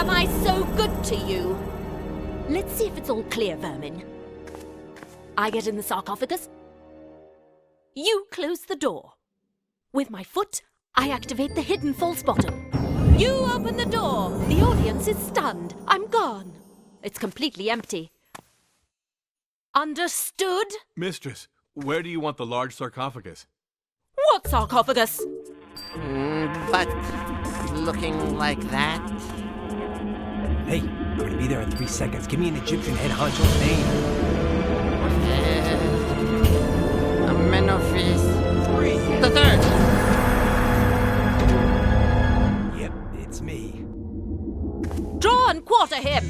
am I so good to you? Let's see if it's all clear, vermin. I get in the sarcophagus. You close the door. With my foot, I activate the hidden false bottom. You open the door. The audience is stunned. I'm gone. It's completely empty. Understood? Mistress, where do you want the large sarcophagus? What sarcophagus? But looking like that? Hey, I'm gonna be there in 3 seconds. Give me an Egyptian head honcho's name. Amenophis 3. the third. Yep, it's me. Draw and quarter him.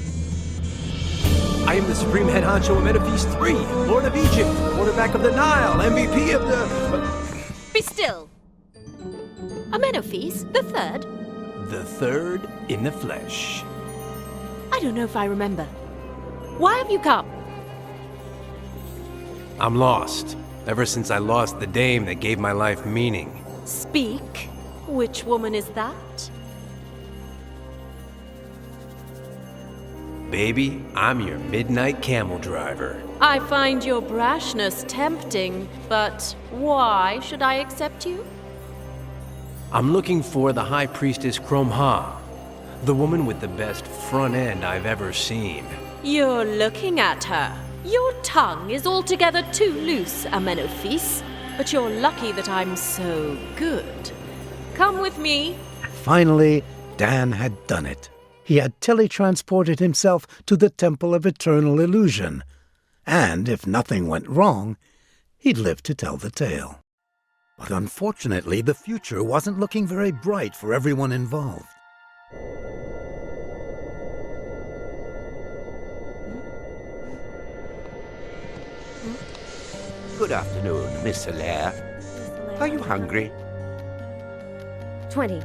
I am the Supreme Head Honcho Amenophis 3, Lord of Egypt, quarterback of the Nile, MVP of the... Be still. Amenophis, the third? The third in the flesh. I don't know if I remember. Why have you come? I'm lost. Ever since I lost the dame that gave my life meaning. Speak. Which woman is that? Baby, I'm your midnight camel driver. I find your brashness tempting, but why should I accept you? I'm looking for the High Priestess Kromha, the woman with the best front end I've ever seen. You're looking at her. Your tongue is altogether too loose, Amenophis, but you're lucky that I'm so good. Come with me. Finally, Dan had done it. He had teletransported himself to the Temple of Eternal Illusion. And if nothing went wrong, he'd live to tell the tale. But unfortunately, the future wasn't looking very bright for everyone involved. Good afternoon, Miss Hilaire. Are you hungry? 20.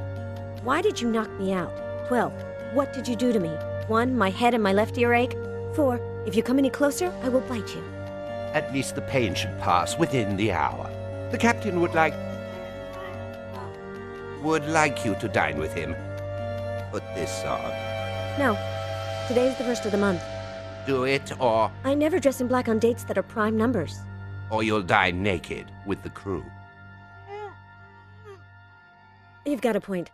Why did you knock me out? 12. What did you do to me? 1. My head and my left ear ache. 4. If you come any closer, I will bite you. At least the pain should pass within the hour. The captain would like you to dine with him. Put this on. No. Today's the first of the month. Do it, or I never dress in black on dates that are prime numbers. you'll dine naked with the crew. You've got a point.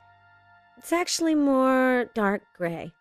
It's actually more dark gray.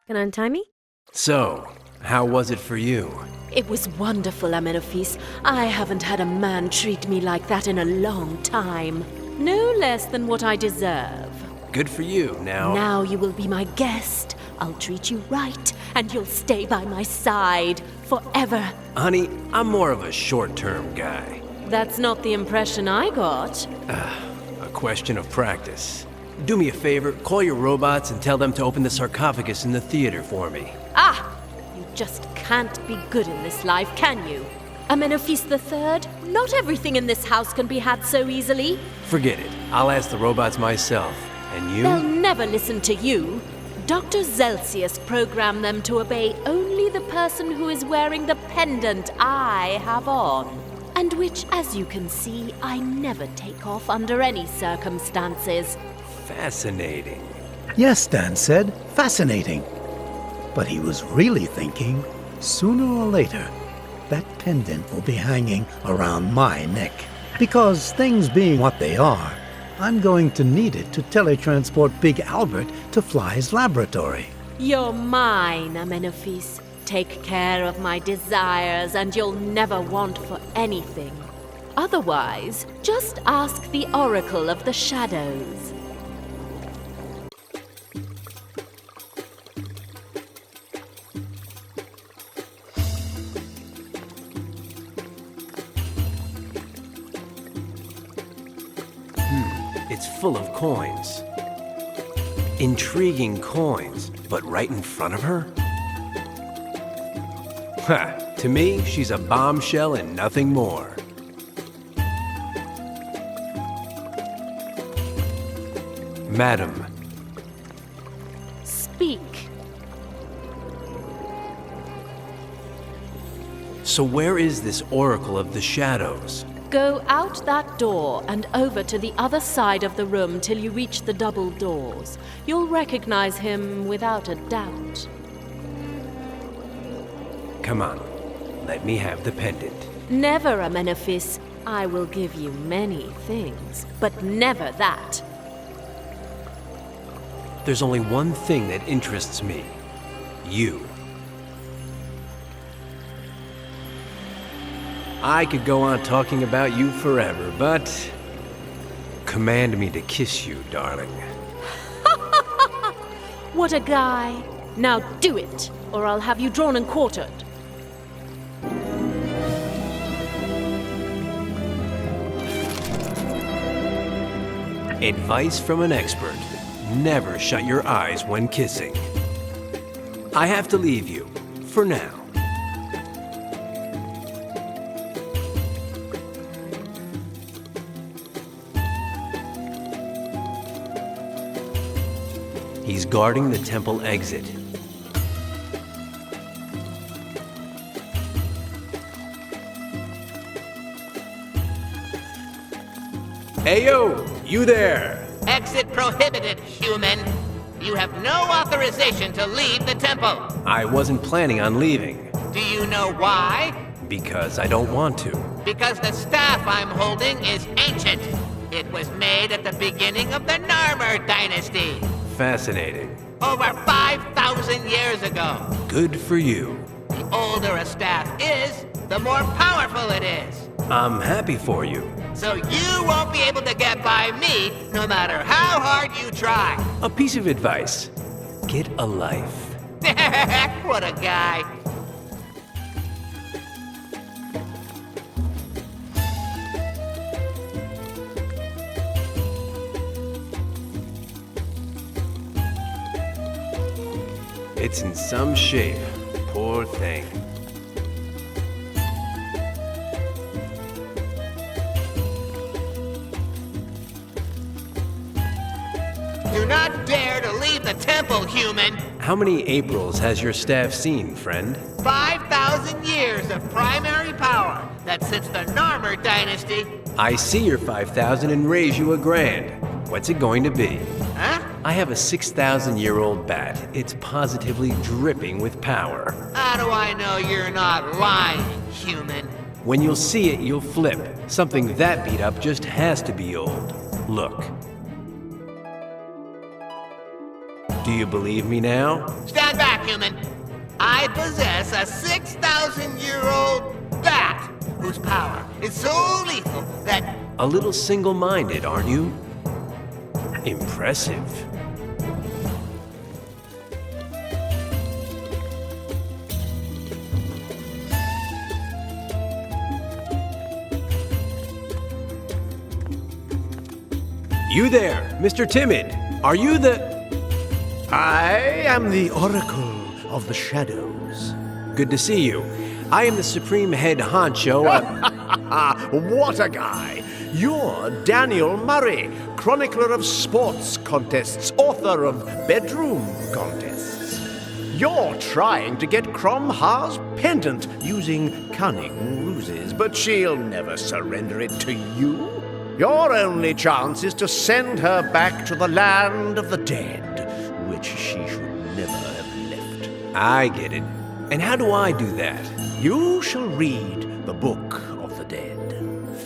Gonna untie me? So, how was it for you? It was wonderful, Amenophis. I haven't had a man treat me like that in a long time. No less than what I deserve. Good for you. Now you will be my guest. I'll treat you right, and you'll stay by my side forever. Honey, I'm more of a short-term guy. That's not the impression I got. A question of practice. Do me a favor, call your robots and tell them to open the sarcophagus in the theater for me. Ah! You just can't be good in this life, can you? Amenophis III, not everything in this house can be had so easily. Forget it. I'll ask the robots myself. And you? They'll never listen to you. Dr. Zelsius programmed them to obey only the person who is wearing the pendant I have on. And which, as you can see, I never take off under any circumstances. Fascinating. Yes, Dan said, fascinating. But he was really thinking, sooner or later, that pendant will be hanging around my neck. Because things being what they are, I'm going to need it to teletransport Big Albert to Fly's laboratory. You're mine, Amenophis. Take care of my desires and you'll never want for anything. Otherwise, just ask the Oracle of the Shadows. It's full of coins. Intriguing coins, but right in front of her? Ha! To me, she's a bombshell and nothing more. Madam. Speak. So where is this Oracle of the Shadows? Go out that that door and over to the other side of the room till you reach the double doors. You'll recognize him without a doubt. Come on, let me have the pendant. Never, Amenephis. I will give you many things, but never that. There's only one thing that interests me. You. I could go on talking about you forever, but command me to kiss you, darling. What a guy. Now do it, or I'll have you drawn and quartered. Advice from an expert. Never shut your eyes when kissing. I have to leave you, for now. He's guarding the temple exit. Hey yo, you there! Exit prohibited, human. You have no authorization to leave the temple. I wasn't planning on leaving, Do you know why? because I don't want to. Because the staff I'm holding is ancient. It was made at the beginning of the Narmer dynasty, Fascinating. over 5,000 years ago. Good for you. The older a staff is, the more powerful it is. I'm happy for you. So you won't be able to get by me, no matter how hard you try. A piece of advice. Get a life. What a guy. It's in some shape. Poor thing. Do not dare to leave the temple, human. How many Aprils has your staff seen, friend? 5,000 years of primary power that since the Narmer dynasty. I see your 5,000 and raise you $1,000. What's it going to be? Huh? I have a 6,000-year-old bat. It's positively dripping with power. How do I know you're not lying, human? When you'll see it, you'll flip. Something that beat up just has to be old. Look. Do you believe me now? Stand back, human. I possess a 6,000-year-old bat whose power is so lethal that... A little single-minded, aren't you? Impressive. You there, Mr. Timid. Are you the... I am the Oracle of the Shadows. Good to see you. I am the Supreme Head Honcho. What a guy! You're Daniel Murray, chronicler of sports contests, author of bedroom contests. You're trying to get Crom Ha's pendant using cunning ruses, but she'll never surrender it to you. Your only chance is to send her back to the land of the dead, which she should never have left. I get it. And how do I do that? You shall read the Book of the Dead.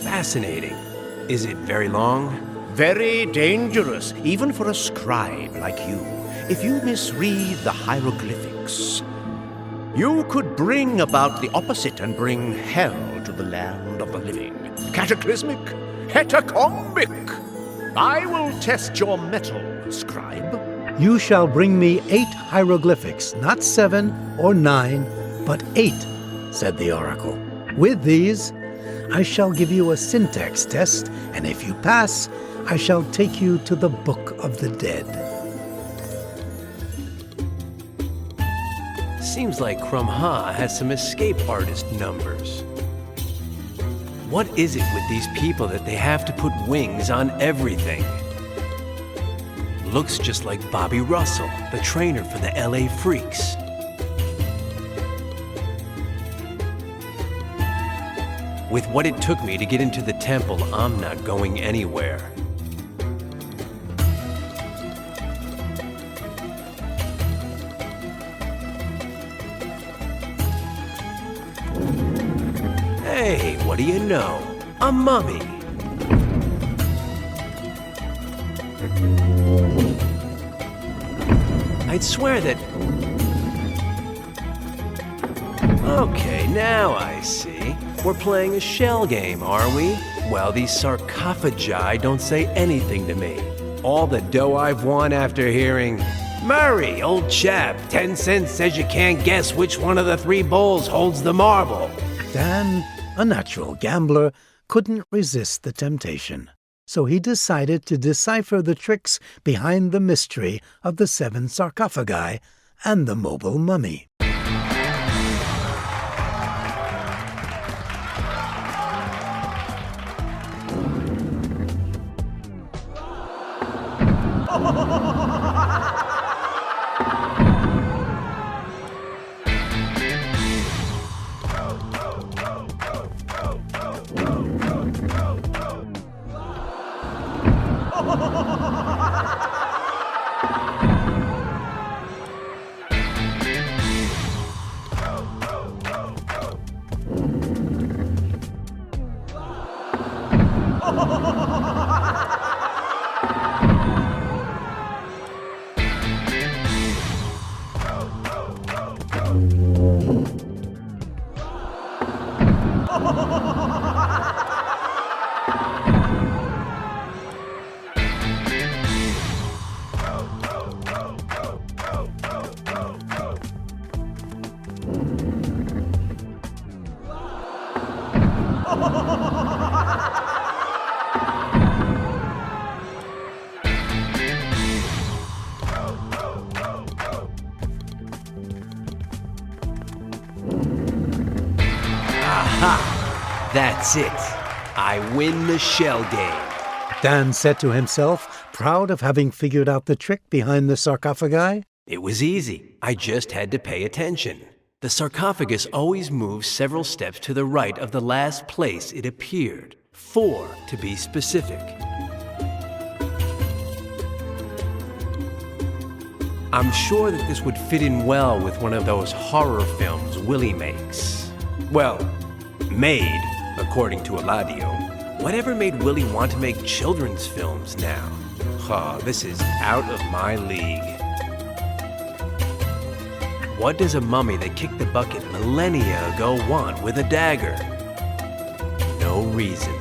Fascinating. Is it very long? Very dangerous, even for a scribe like you, if you misread the hieroglyphics. You could bring about the opposite and bring hell to the land of the living. Cataclysmic, hetacombic. I will test your mettle, scribe. You shall bring me 8 hieroglyphics, not 7 or 9, but 8, said the oracle. With these, I shall give you a syntax test, and if you pass, I shall take you to the Book of the Dead. Seems like Crom Ha has some escape artist numbers. What is it with these people that they have to put wings on everything? Looks just like Bobby Russell, the trainer for the LA Freaks. With what it took me to get into the temple, I'm not going anywhere. Hey, what do you know? A mummy! I'd swear that... Okay, now I see. We're playing a shell game, are we? Well, these sarcophagi don't say anything to me. All the dough I've won after hearing, "Murray, old chap, 10 cents says you can't guess which one of the 3 bowls holds the marble." Dan, a natural gambler, couldn't resist the temptation. So he decided to decipher the tricks behind the mystery of the 7 sarcophagi and the mobile mummy. That's it. I win the shell game. Dan said to himself, proud of having figured out the trick behind the sarcophagi. It was easy. I just had to pay attention. The sarcophagus always moves several steps to the right of the last place it appeared. 4, to be specific. I'm sure that this would fit in well with one of those horror films Willie makes. Well, made, according to Eladio. Whatever made Willie want to make children's films now? This is out of my league. What does a mummy that kicked the bucket millennia ago want with a dagger? No reason.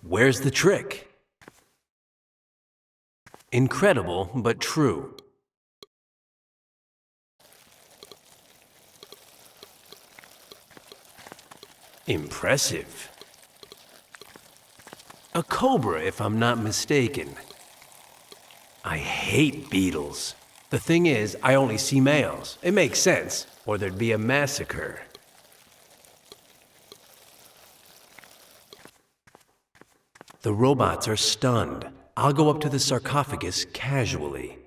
Where's the trick? Incredible, but true. Impressive. A cobra, if I'm not mistaken. I hate beetles. The thing is, I only see males. It makes sense, or there'd be a massacre. The robots are stunned. I'll go up to the sarcophagus casually.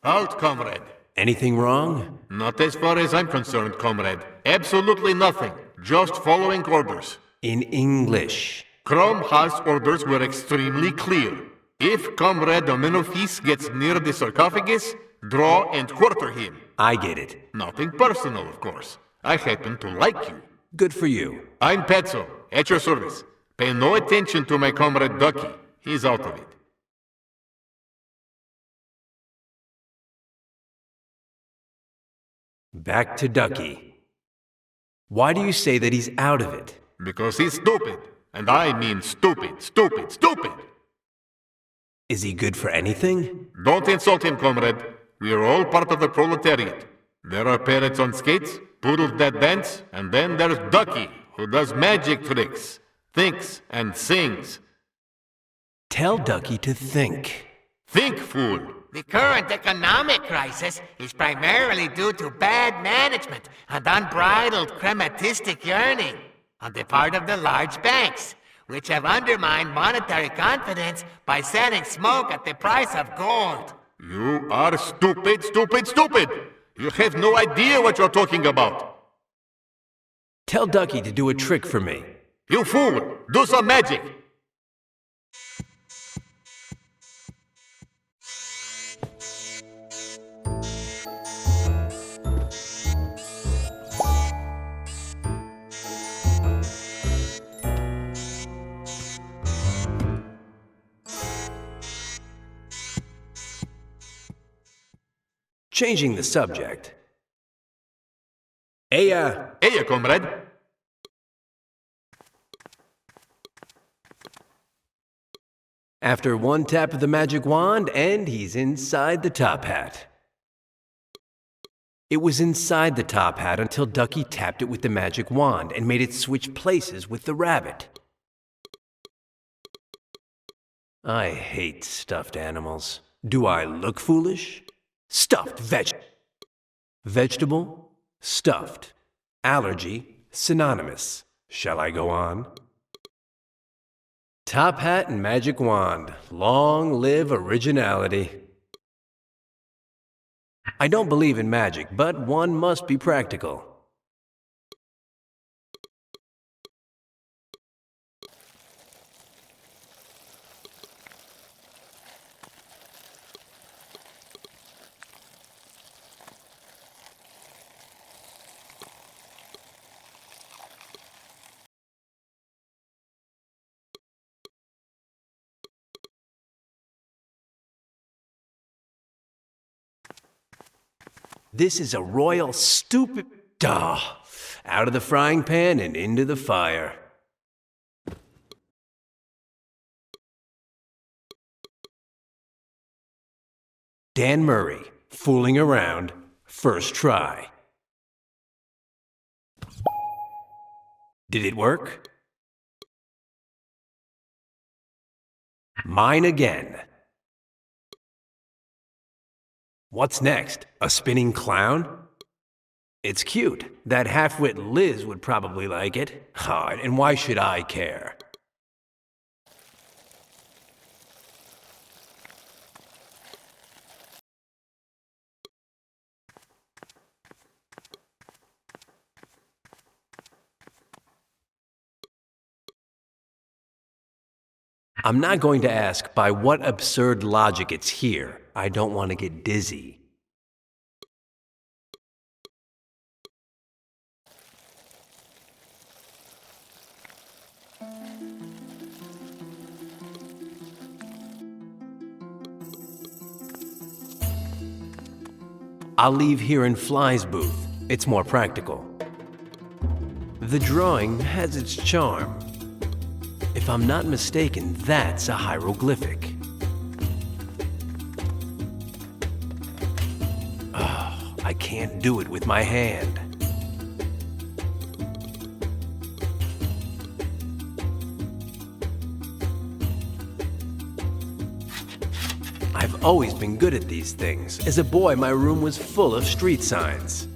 Halt, comrade. Anything wrong? Not as far as I'm concerned, comrade. Absolutely nothing. Just following orders. In English. Chrome Haas orders were extremely clear. If Comrade Amenophis gets near the sarcophagus, draw and quarter him. I get it. Nothing personal, of course. I happen to like you. Good for you. I'm Petzo, at your service. Pay no attention to my comrade Ducky. He's out of it. Back to Ducky. Why do you say that he's out of it? Because he's stupid. And I mean stupid, stupid, stupid. Is he good for anything? Don't insult him, comrade. We are all part of the proletariat. There are parrots on skates, poodles that dance, and then there's Ducky, who does magic tricks, thinks and sings. Tell Ducky to think. Think, fool. The current economic crisis is primarily due to bad management and unbridled crematistic yearning on the part of the large banks. which have undermined monetary confidence by selling smoke at the price of gold. You are stupid, stupid, stupid! You have no idea what you're talking about. Tell Ducky to do a trick for me. You fool! Do some magic! Changing the subject. Hey, comrade. After one tap of the magic wand, and he's inside the top hat. It was inside the top hat until Ducky tapped it with the magic wand and made it switch places with the rabbit. I hate stuffed animals. Do I look foolish? Stuffed vegetable, stuffed, allergy, synonymous. Shall I go on? Top hat and magic wand. Long live originality. I don't believe in magic, but one must be practical. This is a royal stupid... Out of the frying pan and into the fire. Dan Murray, fooling around, first try. Did it work? Mine again. What's next? A spinning clown? It's cute. That half-wit Liz would probably like it. And why should I care? I'm not going to ask by what absurd logic it's here. I don't want to get dizzy. I'll leave here in Fly's booth. It's more practical. The drawing has its charm. If I'm not mistaken, that's a hieroglyphic. Oh, I can't do it with my hand. I've always been good at these things. As a boy, my room was full of street signs.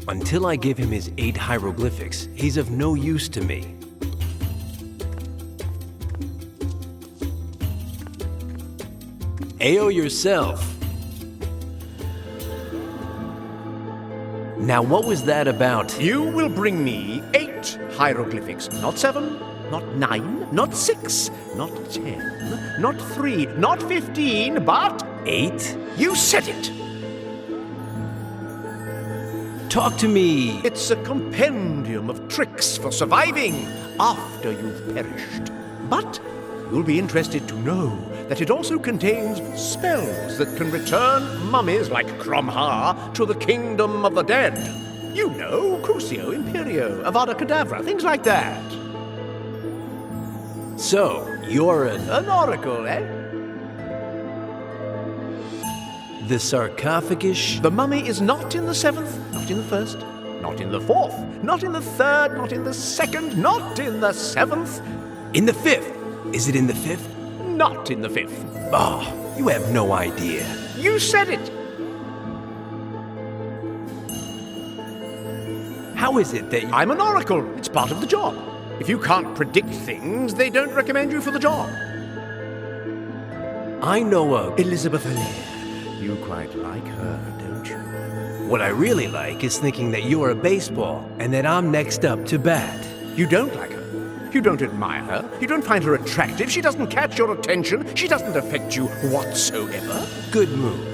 Until I give him his 8 hieroglyphics, he's of no use to me. Ayo yourself. Now what was that about? You will bring me 8 hieroglyphics, not 7, not 9, not 6, not 10, not 3, not 15, but 8? You said it! Talk to me. It's a compendium of tricks for surviving after you've perished. But you'll be interested to know that it also contains spells that can return mummies like Cromha to the kingdom of the dead. You know, Crucio, Imperio, Avada Kedavra, things like that. So, you're An oracle, eh? the sarcophagus? The mummy is not in the 7th, not in the 1st, not in the 4th, not in the 3rd, not in the 2nd, not in the 7th. In the 5th. Is it in the 5th? Not in the 5th. Oh, you have no idea. You said it! How is it that I'm an oracle. It's part of the job. If you can't predict things, they don't recommend you for the job. I know a... Elizabeth Allaire. You quite like her, don't you? What I really like is thinking that you're a baseball and that I'm next up to bat. You don't like her. You don't admire her. You don't find her attractive. She doesn't catch your attention. She doesn't affect you whatsoever. Good move.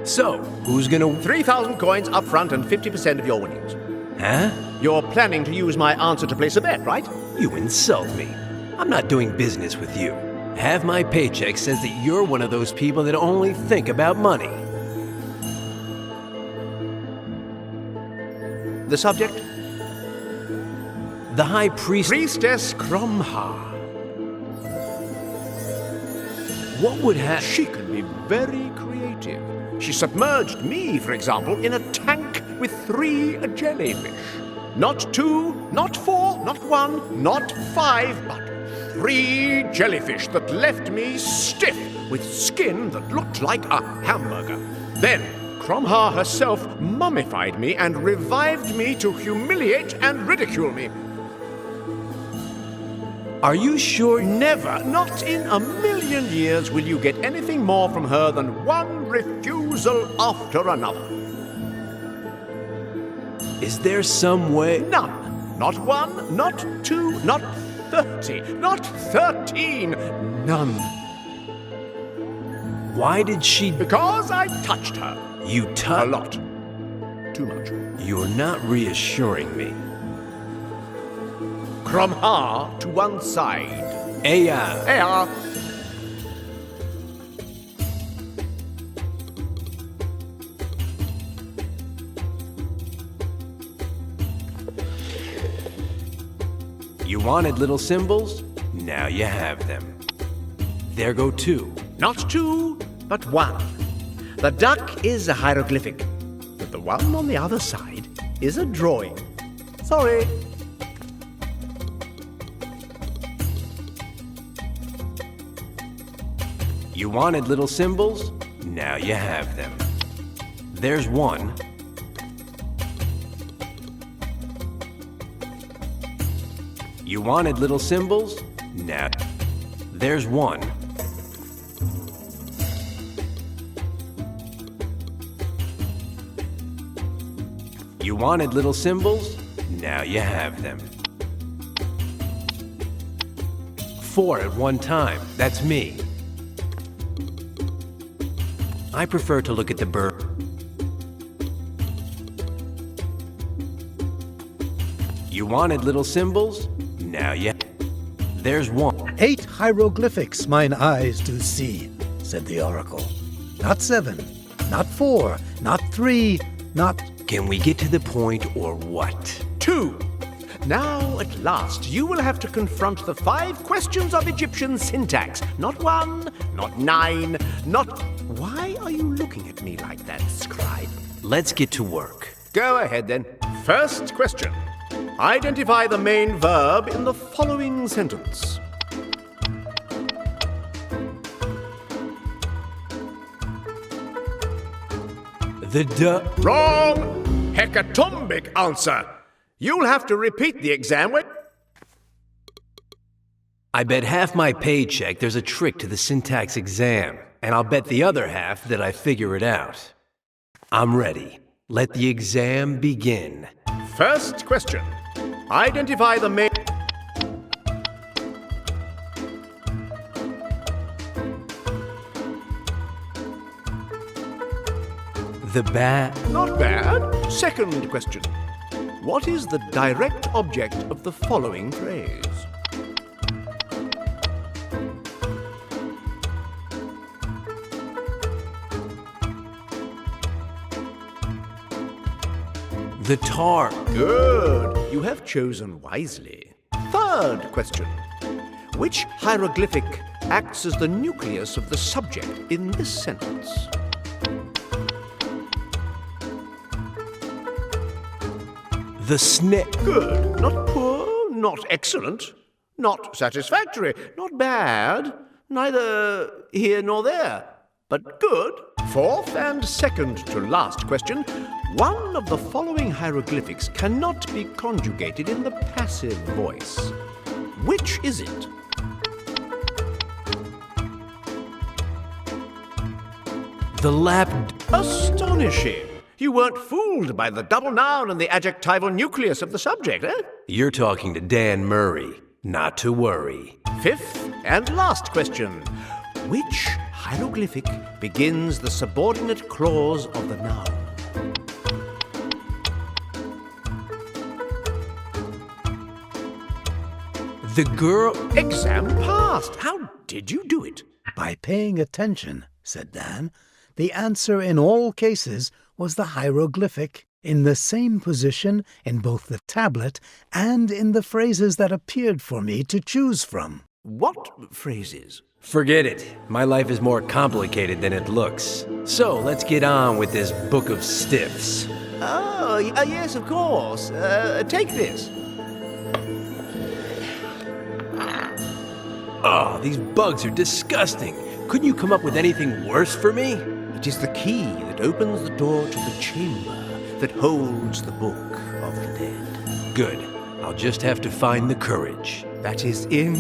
So, who's gonna... 3,000 coins up front and 50% of your winnings. Huh? You're planning to use my answer to place a bet, right? You insult me. I'm not doing business with you. Half my paycheck says that you're one of those people that only think about money. The subject? The High Priest... Priestess Cromha. What would happen? She can be very creative. She submerged me, for example, in a tank with 3 jellyfish. Not 2, not 4, not 1, not 5, but 3 jellyfish that left me stiff with skin that looked like a hamburger. Then Cromha herself mummified me and revived me to humiliate and ridicule me. Are you sure? Never, not in a million years, will you get anything more from her than one refusal after another. Is there some way? None. Not 1, not 2, not 30, not 13. None. Why did she... Because I touched her. You A touched... lot. Too much. You're not reassuring me. Cromha to one side. Aya. Ea. You wanted little symbols? Now you have them. There go 2. Not 2, but 1. The duck is a hieroglyphic, but the one on the other side is a drawing. Sorry. You wanted little symbols? Now you have them. There's 1. You wanted little symbols? Now, there's 1. You wanted little symbols? Now you have them. 4 at one time. That's me. I prefer to look at the bird. You wanted little symbols? Now yeah. There's 1. 8 hieroglyphics mine eyes do see, said the oracle. Not 7, not 4, not 3, not... Can we get to the point or what? 2. Now, at last, you will have to confront the 5 questions of Egyptian syntax. Not 1, not 9, not... Why are you looking at me like that, scribe? Let's get to work. Go ahead, then. First question. Identify the main verb in the following sentence. Wrong! Hecatombic answer. You'll have to repeat the exam when... I bet half my paycheck there's a trick to the syntax exam, and I'll bet the other half that I figure it out. I'm ready. Let the exam begin. First question. Identify the main... Not bad. Second question. What is the direct object of the following phrase? The tar. Good. You have chosen wisely. Third question. Which hieroglyphic acts as the nucleus of the subject in this sentence? The snake. Good. Not poor, not excellent, not satisfactory, not bad, neither here nor there, but good. Fourth and second to last question. One of the following hieroglyphics cannot be conjugated in the passive voice. Which is it? The lap... Astonishing! You weren't fooled by the double noun and the adjectival nucleus of the subject, eh? You're talking to Dan Murray. Not to worry. Fifth and last question. Which hieroglyphic begins the subordinate clause of the noun? The girl... Exam passed. How did you do it? By paying attention, said Dan. The answer in all cases was the hieroglyphic, in the same position in both the tablet and in the phrases that appeared for me to choose from. What phrases? Forget it. My life is more complicated than it looks. So, let's get on with this book of stiffs. Oh, yes, of course. Take this. Oh, these bugs are disgusting. Couldn't you come up with anything worse for me? It is the key that opens the door to the chamber that holds the book of the dead. Good. I'll just have to find the courage. That is in.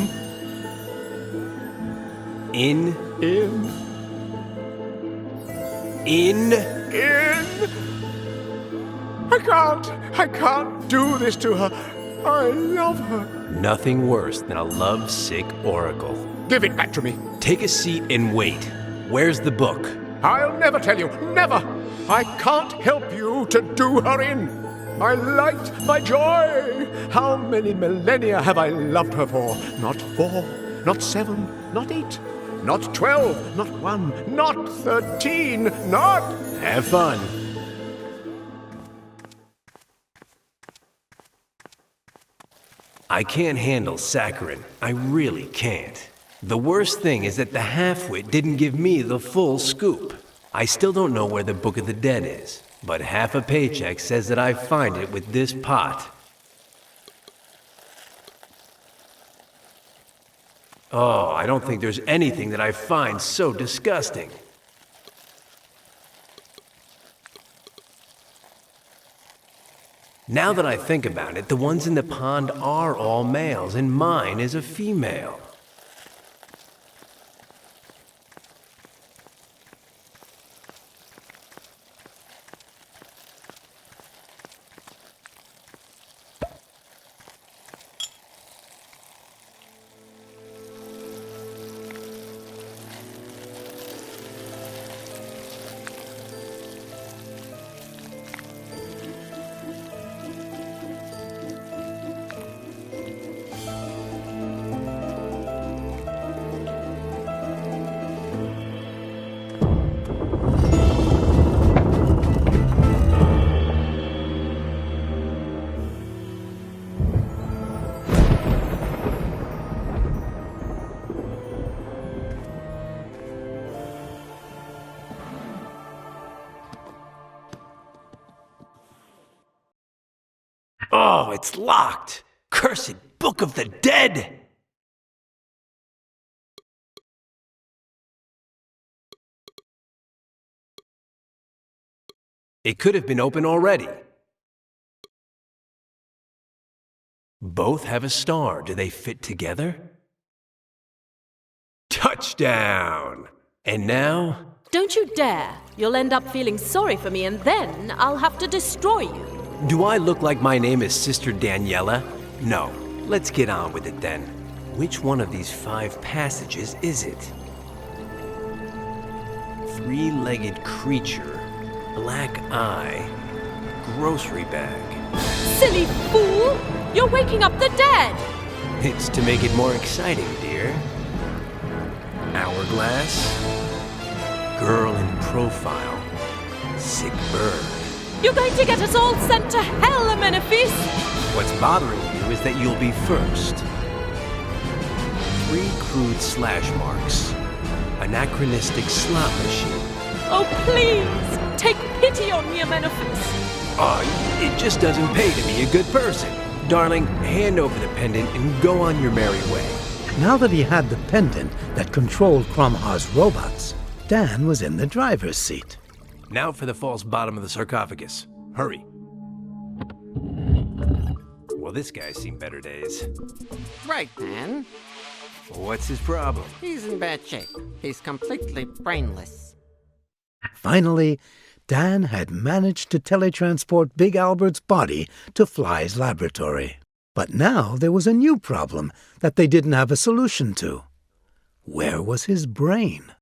I can't do this to her. I love her. Nothing worse than a love-sick oracle. Give it back to me. Take a seat and wait. Where's the book? I'll never tell you. Never. I can't help you to do her in. My light, my joy. How many millennia have I loved her for? Not 4, not 7, not 8, not 12, not 1, not 13, not... Have fun. I can't handle saccharin. I really can't. The worst thing is that the half-wit didn't give me the full scoop. I still don't know where the Book of the Dead is, but half a paycheck says that I find it with this pot. Oh, I don't think there's anything that I find so disgusting. Now that I think about it, the ones in the pond are all males, and mine is a female. Oh, it's locked! Cursed Book of the Dead! It could have been open already. Both have a star. Do they fit together? Touchdown! And now? Don't you dare! You'll end up feeling sorry for me and then I'll have to destroy you. Do I look like my name is Sister Daniela? No. Let's get on with it then. Which one of these 5 passages is it? 3-legged creature, black eye, grocery bag. Silly fool! You're waking up the dead! It's to make it more exciting, dear. Hourglass, girl in profile, sick bird. You're going to get us all sent to hell, Amenophes! What's bothering you is that you'll be first. 3 crude slash marks. Anachronistic slot machine. Oh, please! Take pity on me, Amenophes! Oh, it just doesn't pay to be a good person. Darling, hand over the pendant and go on your merry way. Now that he had the pendant that controlled Cromhar's robots, Dan was in the driver's seat. Now for the false bottom of the sarcophagus. Hurry. Well, this guy's seen better days. Right, Dan. What's his problem? He's in bad shape. He's completely brainless. Finally, Dan had managed to teletransport Big Albert's body to Fly's laboratory. But now there was a new problem that they didn't have a solution to. Where was his brain?